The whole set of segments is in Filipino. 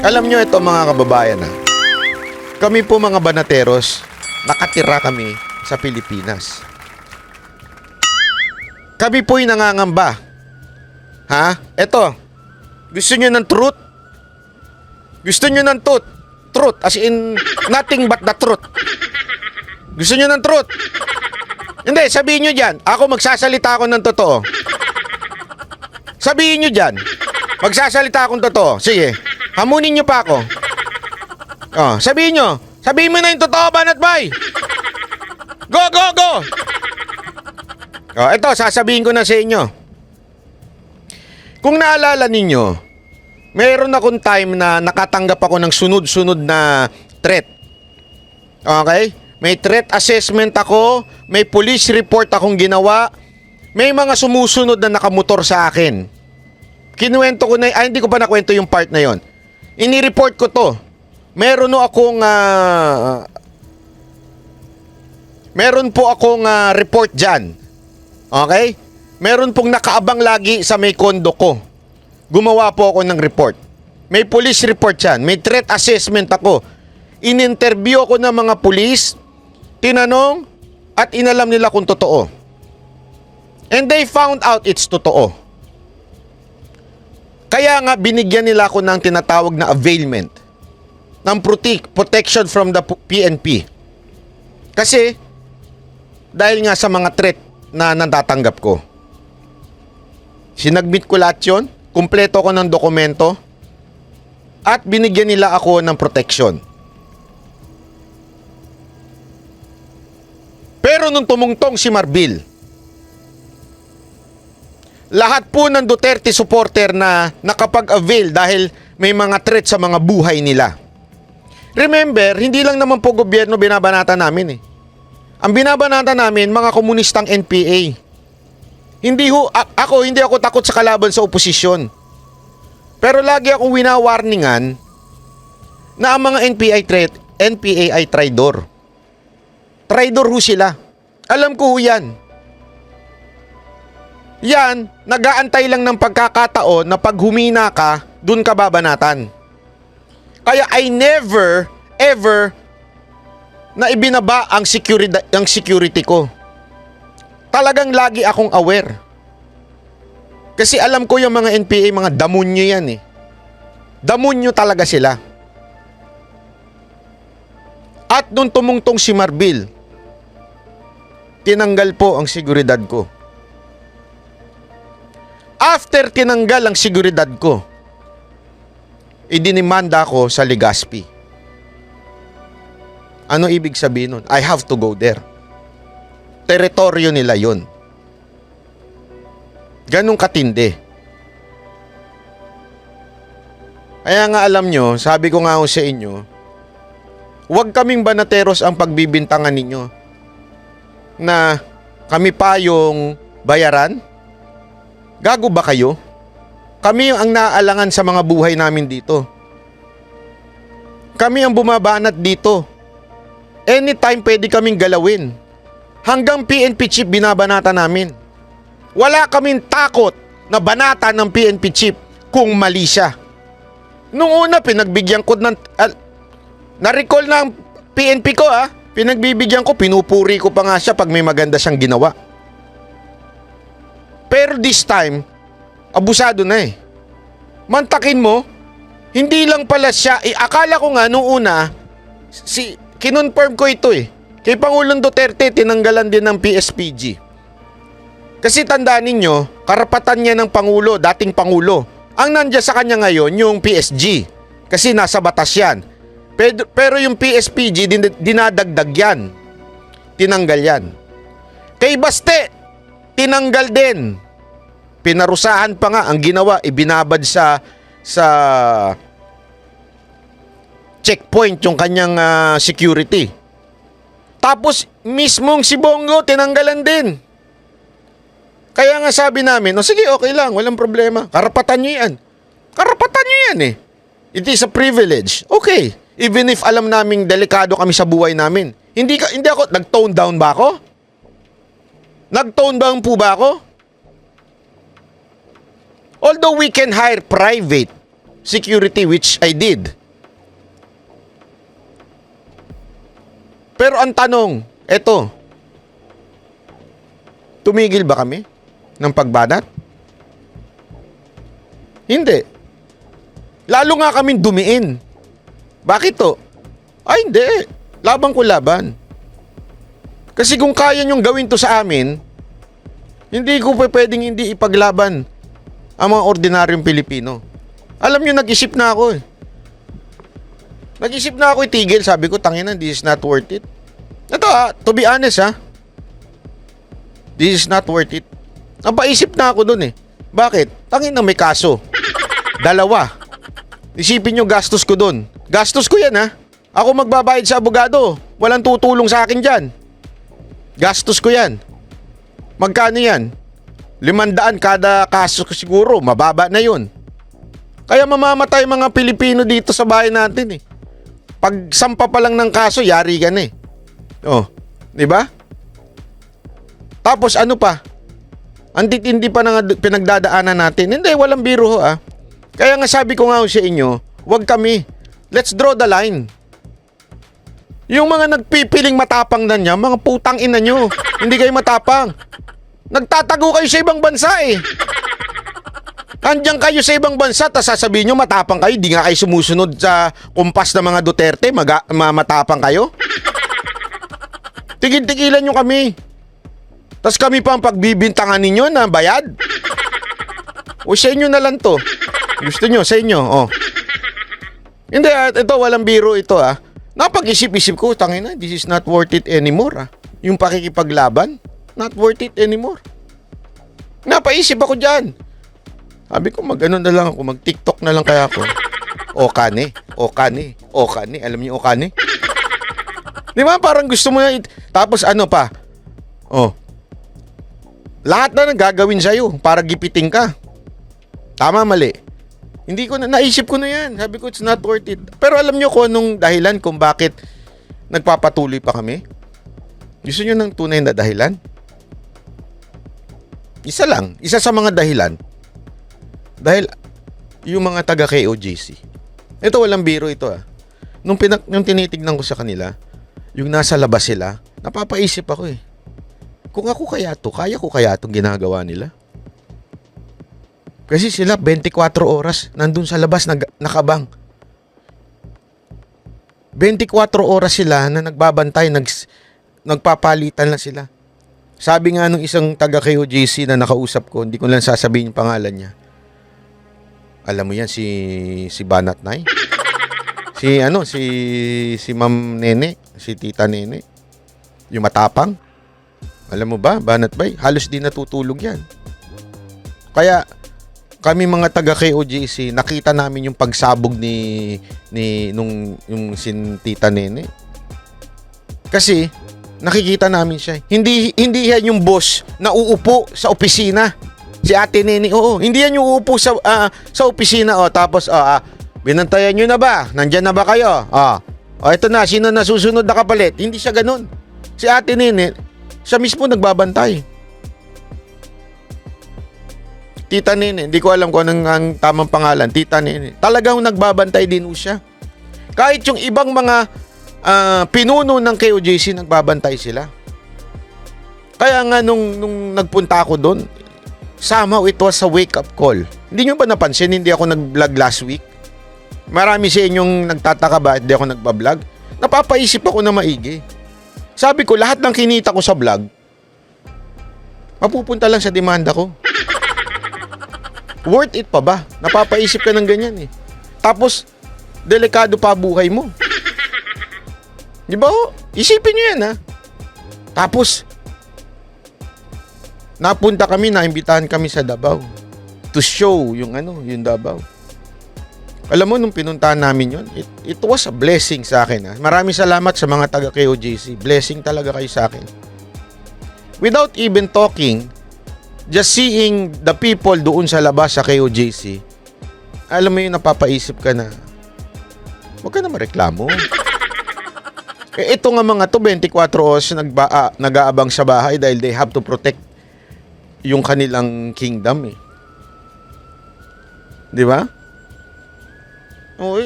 Alam nyo ito mga kababayan kami po mga banateros, nakatira kami sa Pilipinas. Kami po'y nangangamba. Ha? Eto, gusto nyo ng truth? Gusto nyo ng truth? Truth, as in, nothing but the truth. Gusto nyo ng truth? Hindi, sabihin nyo dyan. Ako magsasalita ako ng totoo. Sabihin nyo dyan. Magsasalita akong totoo. Sige, hamunin nyo pa ako. Oh, sabihin nyo. Sabihin mo na yung totoo, Banat Bay. Go, go, go. Oh, ito, sasabihin ko na sa inyo. Kung naalala ninyo, mayroon akong time na nakatanggap ako ng sunod-sunod na threat. Okay? May threat assessment ako, may police report akong ginawa, may mga sumusunod na nakamotor sa akin. Kinuwento ko na, hindi ko pa nakwento yung part na yon. Ini-report ko to. Meron po akong report dyan. Okay? Meron pong nakaabang lagi sa may kondo ko. Gumawa po ako ng report. May police report yan. May threat assessment ako. In-interview ako ng mga police, tinanong, at inalam nila kung totoo. And they found out it's totoo. Kaya nga binigyan nila ako ng tinatawag na availment ng protection from the PNP. Kasi, dahil nga sa mga threat na natatanggap ko. Sinagmit ko lahat yun, kumpleto ko ng dokumento, at binigyan nila ako ng protection. Pero nung tumungtong si Marbil, lahat po ng Duterte supporter na nakapag-avail dahil may mga threat sa mga buhay nila. Remember, hindi lang naman po gobyerno binabanata namin eh. Ang binabanata namin, mga komunistang NPA. Hindi ako takot sa kalaban sa oposisyon. Pero lagi akong winawarningan na ang mga NPA ay traidor. Traidor ho sila. Alam ko ho yan. Yan, nag-aantay lang ng pagkakataon na pag humina ka, dun ka babanatan. Kaya I never, ever na ibinaba ang security ko. Talagang lagi akong aware. Kasi alam ko yung mga NPA, mga damunyo yan eh. Damunyo talaga sila. At nung tumungtong si Marbil, tinanggal po ang seguridad ko. After tinanggal ang seguridad ko, idinimanda ko sa Legazpi. Ano ibig sabihin nun? I have to go there. Teritoryo nila yun. Ganong katindi. Kaya nga alam nyo, sabi ko nga sa inyo, huwag kaming banateros ang pagbibintangan ninyo na kami pa yung bayaran. Gago ba kayo? Kami ang naaalangan sa mga buhay namin dito. Kami ang bumabanat dito. Anytime pwede kaming galawin. Hanggang PNP chief binabanata namin. Wala kaming takot na banata ng PNP chief kung mali siya. Nung una pinagbigyan ko ng na-recall ng PNP ko pinagbibigyan ko, pinupuri ko pa nga siya pag may maganda siyang ginawa. Pero this time, abusado na eh. Mantakin mo, hindi lang pala siya, akala ko nga nung una, kinonfirm ko ito eh. Kay Pangulong Duterte, tinanggalan din ng PSPG. Kasi tandaan ninyo, karapatan niya ng Pangulo, dating Pangulo. Ang nandiyan sa kanya ngayon, yung PSG. Kasi nasa batas yan. Pero yung PSPG, dinadagdag yan. Tinanggal yan. Kay Baste, tinanggal din. Pinarusahan pa nga ang ginawa, ibinabad sa checkpoint yung kanyang security. Tapos mismong si Bongo tinanggalan din. Kaya nga sabi namin, sige, okay lang, walang problema. Karapatan nyo yan. Karapatan nyo yan eh. It is a privilege. Okay. Even if alam naming delikado kami sa buhay namin. Hindi ako, nag-tone down ba ako? Nag-tone down po ba ako? Although we can hire private security, which I did. Pero ang tanong, eto, tumigil ba kami ng pagbanat? Hindi. Lalo nga kaming dumiin. Bakit to? Ay, hindi. Laban ko laban. Kasi kung kaya nyong gawin to sa amin, hindi ko pwedeng hindi ipaglaban ang mga ordinaryong Pilipino. Alam nyo, nag-isip na ako eh. Nag-isip na ako itigil. Sabi ko, tangina, this is not worth it. Ito to be honest this is not worth it. Napaisip na ako dun eh. Bakit? Tangina, may kaso. 2. Isipin nyo, gastos ko dun. Gastos ko yan Ako magbabayad sa abogado. Walang tutulong sa akin dyan. Gastos ko yan. Magkano yan? 500 kada kaso ko siguro. Mababa na yun. Kaya mamamatay mga Pilipino dito sa bahay natin eh. Pag sampa pa lang ng kaso, yari ka na eh. Oh, di ba? Tapos ano pa? Ang titindi pa ng pinagdadaanan natin. Hindi, walang biro Kaya nga sabi ko nga sa inyo, wag kami. Let's draw the line. Yung mga nagpipiling matapang na niya, mga putang ina nyo. Hindi kayo matapang. Nagtatago kayo sa ibang bansa eh. Andiyan kayo sa ibang bansa, tapos sasabihin nyo matapang kayo, di nga kayo sumusunod sa kumpas ng mga Duterte, matapang kayo. Tigil-tigilan nyo kami. Tapos kami pa ang pagbibintangan ninyo na bayad. O sa inyo na lang to. Gusto nyo, sa inyo, Hindi, ito, walang biro ito, Napag-isip-isip ko, tangina, this is not worth it anymore, Yung pakikipaglaban, not worth it anymore. Napaisip ako dyan. Sabi ko, mag-ano na lang ako, mag-TikTok na lang kaya ako. Okane. Alam niyo Okane? Di ba, parang gusto mo na, tapos ano pa? Lahat na gagawin sa'yo para gipiting ka. Tama, mali. Hindi ko naisip ko na yan. Sabi ko, it's not worth it. Pero alam nyo kung anong dahilan kung bakit nagpapatuloy pa kami? Gusto nyo ng tunay na dahilan? Isa lang. Isa sa mga dahilan. Dahil yung mga taga KOJC. Ito, walang biro ito Nung tinitignan ko sa kanila, yung nasa labas sila, napapaisip ako eh. Kung ako kaya ko kaya itong ginagawa nila? Kasi sila 24 oras nandun sa labas nakabang. 24 oras sila na nagbabantay, nagpapalitan lang sila. Sabi nga nung isang taga KOJC na nakausap ko, hindi ko lang sasabihin yung pangalan niya. Alam mo yan, si Banat Nay? Si Ma'am Nene, si Tita Nene. Yung matapang. Alam mo ba, Banat Bay, halos di natutulog yan. Kaya kami mga taga KOJC, nakita namin yung pagsabog yung Tita Nene. Kasi nakikita namin siya. Hindi yan yung boss na uupo sa opisina. Si Ate Nene, hindi yan yung uupo sa opisina tapos binantayan nyo na ba? Nandyan na ba kayo? Ito na, sino na susunod na kapalit? Hindi siya ganun. Si Ate Nene, siya mismo nagbabantay. Tita Nene, hindi ko alam kung anong ang tamang pangalan. Tita Nene. Talagang nagbabantay din siya. Kahit yung ibang mga pinuno ng KOJC, nagbabantay sila. Kaya nga nung nagpunta ako doon, somehow it was a wake-up call. Hindi nyo ba napansin, hindi ako nag-vlog last week? Marami sa inyong nagtataka ba hindi ako nagbablog? Napapaisip ako na maigi. Sabi ko, lahat ng kinita ko sa vlog, mapupunta lang sa demanda ko. Worth it pa ba? Napapaisip ka ng ganyan eh. Tapos, delikado pa buhay mo. Di ba? Isipin nyo yan Tapos, napunta kami, naimbitahan kami sa Davao to show yung Davao. Alam mo, nung pinuntahan namin yun, it was a blessing sa akin. Maraming salamat sa mga taga KOJC. Blessing talaga kayo sa akin. Without even talking, just seeing the people doon sa labas sa KOJC, alam mo yung napapaisip ka na, huwag ka na mareklamo. Ito nga mga to, 24 oras nag-aabang sa bahay dahil they have to protect yung kanilang kingdom eh. Di ba? O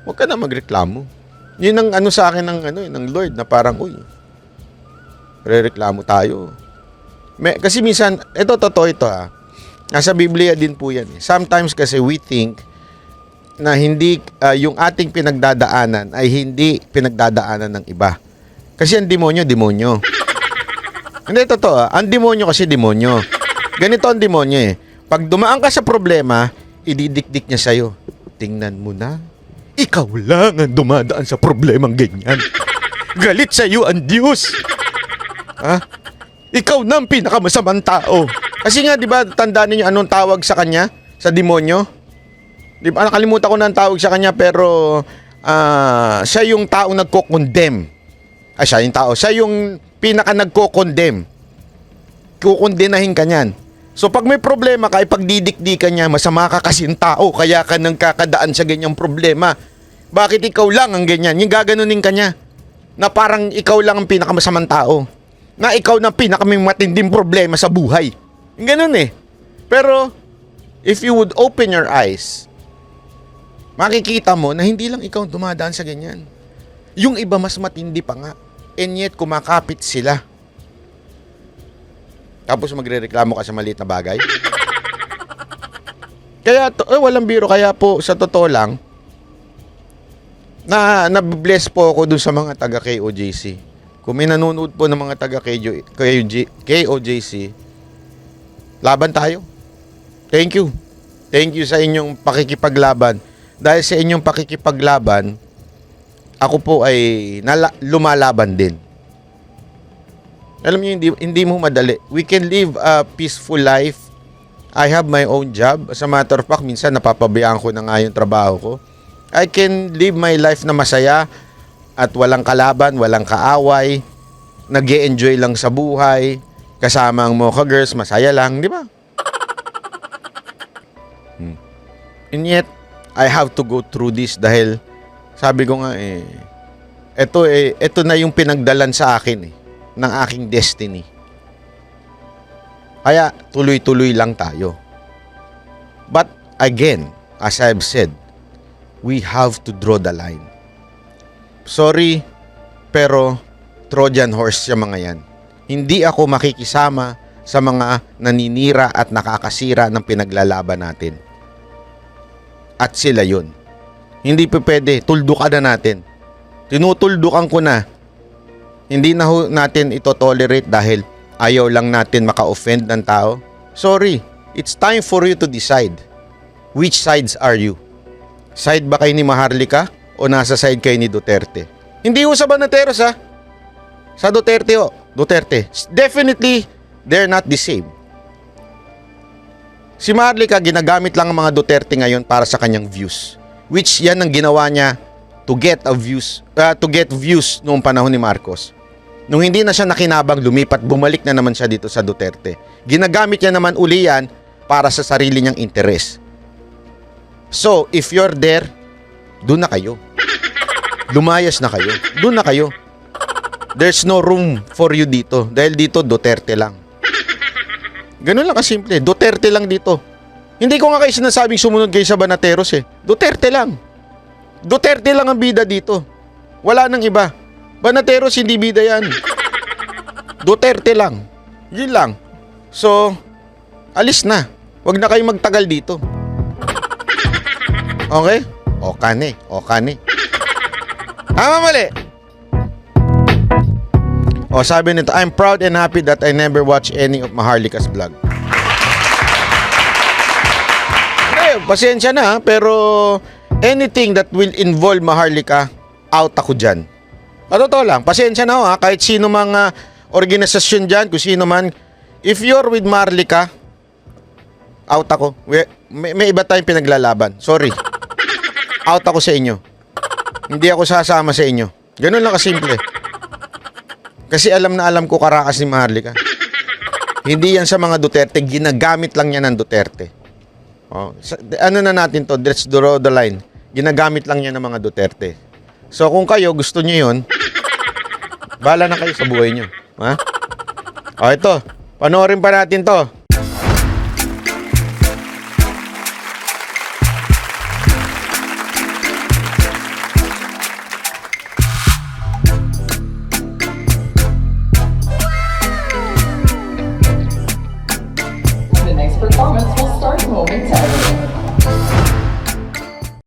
huwag ka na magreklamo. Yun ang ano sa akin ng Lord na parang, rereklamo tayo. Kasi minsan, ito totoo ito nasa Biblia din po yan. Sometimes kasi we think na hindi, yung ating pinagdadaanan ay hindi pinagdadaanan ng iba. Kasi ang demonyo. Hindi, totoo. Ang demonyo kasi demonyo. Ganito ang demonyo Pag dumaan ka sa problema, ididikdik niya sa'yo. Tingnan mo na. Ikaw lang ang dumadaan sa problemang ganyan. Galit sa'yo ang Diyos. Ikaw na ang pinakamasamang tao. Kasi nga, di ba, tandaan niyo anong tawag sa kanya? Sa demonyo? Di ba, nakalimutan ko na ang tawag sa kanya, pero siya yung taong nagko-condemn. Siya yung tao. Siya yung pinaka nagko-condemn. Kukondenahin ka niyan. So pag may problema ka, ipagdidikdikan niya, masama ka kasing tao, kaya ka nang kakadaan sa ganyang problema. Bakit ikaw lang ang ganyan? Yung gaganunin ka niya. Na parang ikaw lang ang pinakamasamang tao. Na ikaw na pinakamatinding problema sa buhay. Yung ganun Pero, if you would open your eyes, makikita mo na hindi lang ikaw dumadaan sa ganyan. Yung iba mas matindi pa nga. And yet, kumakapit sila. Tapos magrereklamo ka sa maliit na bagay. Kaya, walang biro. Kaya po, sa totoo lang, nabibless po ako dun sa mga taga KOJC. Kung may nanonood po ng mga taga KOJC, laban tayo. Thank you. Thank you sa inyong pakikipaglaban. Dahil sa inyong pakikipaglaban, ako po ay lumalaban din. Alam niyo, hindi mo madali. We can live a peaceful life. I have my own job. As a matter of fact, minsan napapabayaan ko na nga yung trabaho ko. I can live my life na masaya at walang kalaban, walang kaaway. Nag-e-enjoy lang sa buhay. Kasama ang Mocha Girls, masaya lang, di ba? And yet, I have to go through this dahil sabi ko nga ito na yung pinagdalan sa akin ng aking destiny. Kaya tuloy-tuloy lang tayo. But again, as I've said, we have to draw the line. Sorry, pero Trojan horse yung mga yan. Hindi ako makikisama sa mga naninira at nakakasira ng pinaglalaban natin. At sila yun. Hindi pa pwede, tuldukan na natin. Tinutuldukan ko na. Hindi na natin ito tolerate dahil ayaw lang natin maka-offend ng tao. Sorry, it's time for you to decide. Which sides are you? Side ba kayo ni Maharlika o nasa side kayo ni Duterte? Hindi ho sa Banateros Sa Duterte Duterte. Definitely, they're not the same. Si Maharlika, ginagamit lang ang mga Duterte ngayon para sa kanyang views. Which yan ang ginawa niya to get views noong panahon ni Marcos. Nung hindi na siya nakinabang, lumipat, bumalik na naman siya dito sa Duterte. Ginagamit niya naman uli yan para sa sarili niyang interes. So, if you're there, doon na kayo. Lumayas na kayo. Doon na kayo. There's no room for you dito. Dahil dito, Duterte lang. Ganun lang kasimple. Duterte lang dito. Hindi ko nga kayo sinasabing sumunod kayo sa Banateros Duterte lang. Duterte lang ang bida dito. Wala nang iba. Banateros, hindi bida yan. Duterte lang. Yun lang. So, alis na. Huwag na kayo magtagal dito. Okay? Okane. Mali. Sabi nito, I'm proud and happy that I never watch any of Maharlika's vlog. Pasensya na pero anything that will involve Maharlika, out ako dyan. Totoo lang, pasensya na kahit sino mga organisasyon dyan, kung sino man, if you're with Maharlika, out ako. May iba tayong pinaglalaban. Sorry. Out ako sa inyo. Hindi ako sasama sa inyo. Ganun lang kasimple. Kasi alam na alam ko karakas ni Maharlika. Hindi yan sa mga Duterte, ginagamit lang yan ng Duterte. Ano na natin to, let's draw the line. Ginagamit lang yan ng mga Duterte. So kung kayo gusto nyo yun, bahala na kayo sa buhay nyo. Ito, panoorin pa natin to. performance will start momentarily.